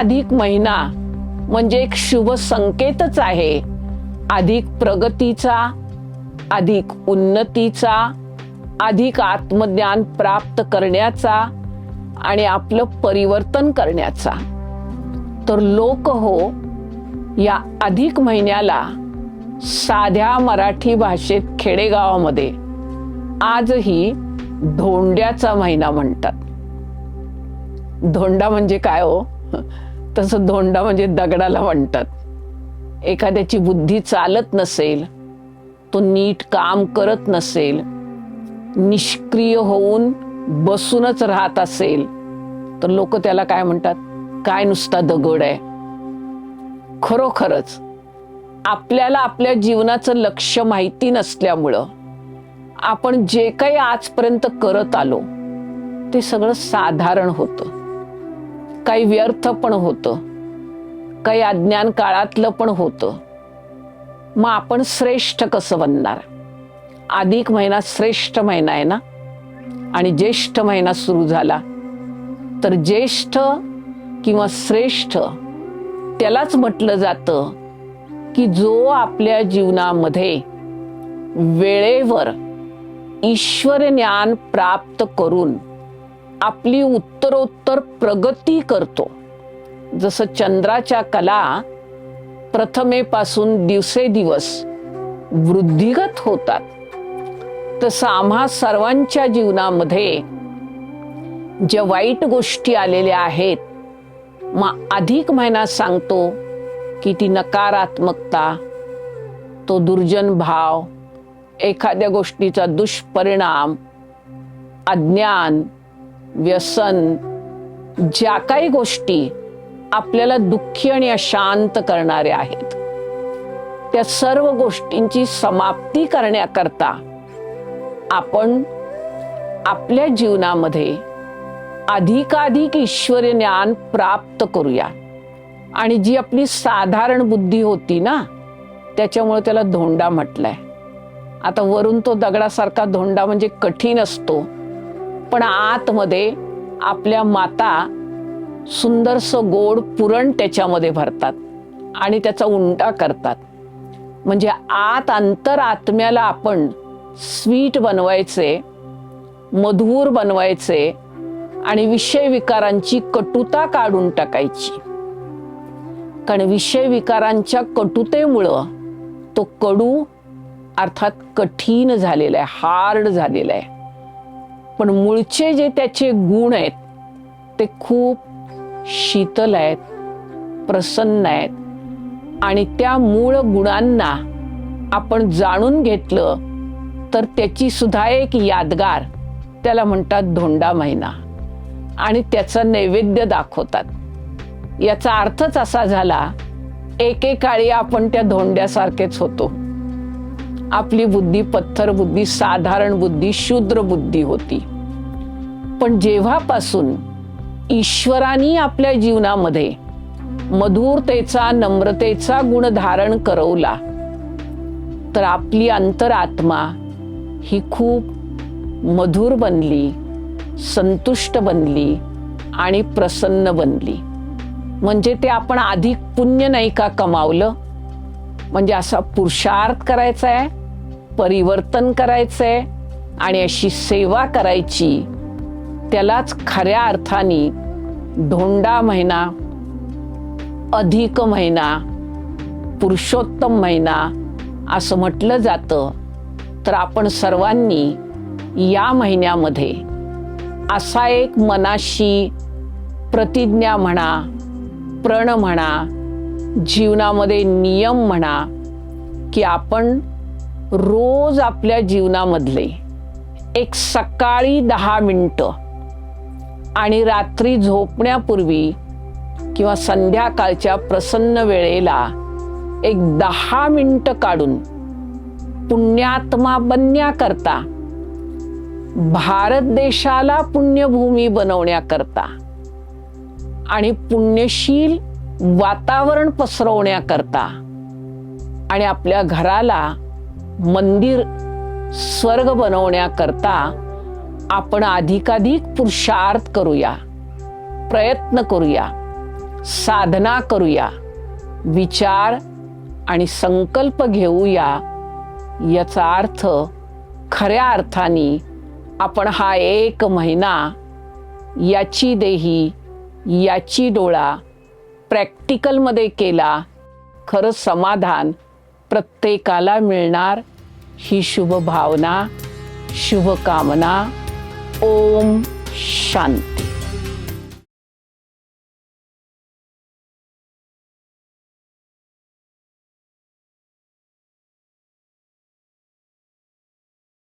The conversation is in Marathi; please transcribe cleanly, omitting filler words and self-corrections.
अधिक महिना म्हणजे एक शुभ संकेतच आहे. अधिक प्रगतीचा, अधिक उन्नतीचा, अधिक आत्मज्ञान प्राप्त करण्याचा आणि आपलं परिवर्तन करण्याचा. तर लोक हो या अधिक महिन्याला साध्या मराठी भाषेत खेडेगावामध्ये आजही धोंड्याचा महिना म्हणतात. धोंडा म्हणजे काय हो? तसं धोंडा म्हणजे दगडाला म्हणतात. एखाद्याची बुद्धी चालत नसेल, तो नीट काम करत नसेल, निष्क्रिय होऊन बसूनच राहत असेल, तर लोक त्याला काय म्हणतात? काय नुसता दगड आहे. खरोखरच आपल्याला आपल्या जीवनाचं लक्ष्य माहिती नसल्यामुळं आपण जे काही आजपर्यंत करत आलो ते सगळं साधारण होतं. काही व्यर्थ पण होतं, काही अज्ञान काळातलं पण होतं. मग आपण श्रेष्ठ कसं बनणार? अधिक महिना श्रेष्ठ महिना आहे ना. आणि ज्येष्ठ महिना सुरू झाला तर ज्येष्ठ किंवा श्रेष्ठ त्यालाच म्हटलं जातं की जो आपल्या जीवनामध्ये वेळेवर ईश्वर ज्ञान प्राप्त करून आपली उत्तरोत्तर प्रगती करतो. जसं चंद्राच्या कला प्रथमेपासून दिवसेदिवस वृद्धिगत होतात, तसं आम्हा सर्वांच्या जीवनामध्ये ज्या वाईट गोष्टी आलेल्या आहेत, मग अधिक महिना सांगतो की ती नकारात्मकता, तो दुर्जन भाव, एखाद्या गोष्टीचा दुष्परिणाम, अज्ञान, व्यसन, ज्या काही गोष्टी आपल्याला दुःखी आणि अशांत करणाऱ्या आहेत, त्या सर्व गोष्टींची समाप्ती करण्याकरता आपण आपल्या जीवनामध्ये अधिकाधिक ईश्वरी ज्ञान प्राप्त करूया. आणि जी आपली साधारण बुद्धी होती ना, त्याच्यामुळे त्याला धोंडा म्हटलंय. आता वरून तो दगडासारखा धोंडा म्हणजे कठीण असतो, पण आतमध्ये आपल्या माता सुंदरसं गोड पुरण त्याच्यामध्ये भरतात आणि त्याचा उंडा करतात. म्हणजे आत्म्याला आपण स्वीट बनवायचे, मधुर बनवायचे आणि विषय विकारांची कटुता काढून टाकायची. कारण विषय विकारांच्या कटुतेमुळं तो कडू अर्थात कठीण झालेला आहे, हार्ड झालेला आहे. पण मूळचे जे त्याचे गुण आहेत ते खूप शीतल आहेत, प्रसन्न आहेत. आणि त्या मूळ गुणांना आपण जाणून घेतलं तर त्याची सुद्धा एक यादगार, त्याला म्हणतात धोंडा महिना, आणि त्याचा नैवेद्य दाखवतात. याचा अर्थच असा झाला, एकेकाळी आपण त्या धोंड्यासारखेच होतो. आपली बुद्धी पत्थर बुद्धी, साधारण बुद्धी, शूद्र बुद्धी होती. पण जेव्हापासून ईश्वराने आपल्या जीवनामध्ये मधुरतेचा, नम्रतेचा गुण धारण करवला, तर आपली अंतरात्मा ही खूप मधुर बनली, संतुष्ट बनली आणि प्रसन्न बनली. म्हणजे ते आपण अधिक पुण्य नाही का कमावलं, म्हणजे असा पुरुषार्थ करायचा आहे, परिवर्तन करायचंय आणि अशी सेवा करायची. त्यालाच खऱ्या अर्थाने धोंडा महिना, अधिक महिना, पुरुषोत्तम महिना असं म्हटलं जातं. तर आपण सर्वांनी या महिन्यामध्ये असा एक मनाशी प्रतिज्ञा म्हणा, प्रण म्हणा, जीवनामध्ये नियम म्हणा की आपण रोज आपल्या जीवनामधले एक सकाळी 10 मिनिटं आणि रात्री झोपण्यापूर्वी किंवा संध्याकाळच्या प्रसन्न वेळेला एक 10 मिनिटं काढून पुण्यात्मा बनण्याकरता, भारत देशाला पुण्यभूमी बनवण्याकरता आणि पुण्यशील वातावरण पसरवण्याकरता आणि आपल्या घराला मंदिर स्वर्ग बनवण्याकरता आपण अधिकाधिक पुरुषार्थ करूया, प्रयत्न करूया. साधना करूया, विचार आणि संकल्प घेऊया. याचा अर्थ खऱ्या अर्थाने आपण हा 1 महिना याची देही याची डोळा प्रॅक्टिकलमध्ये केला. खरं समाधान प्रत्येकाला मिळणार ही शुभ भावना, शुभकामना. ओम शांती.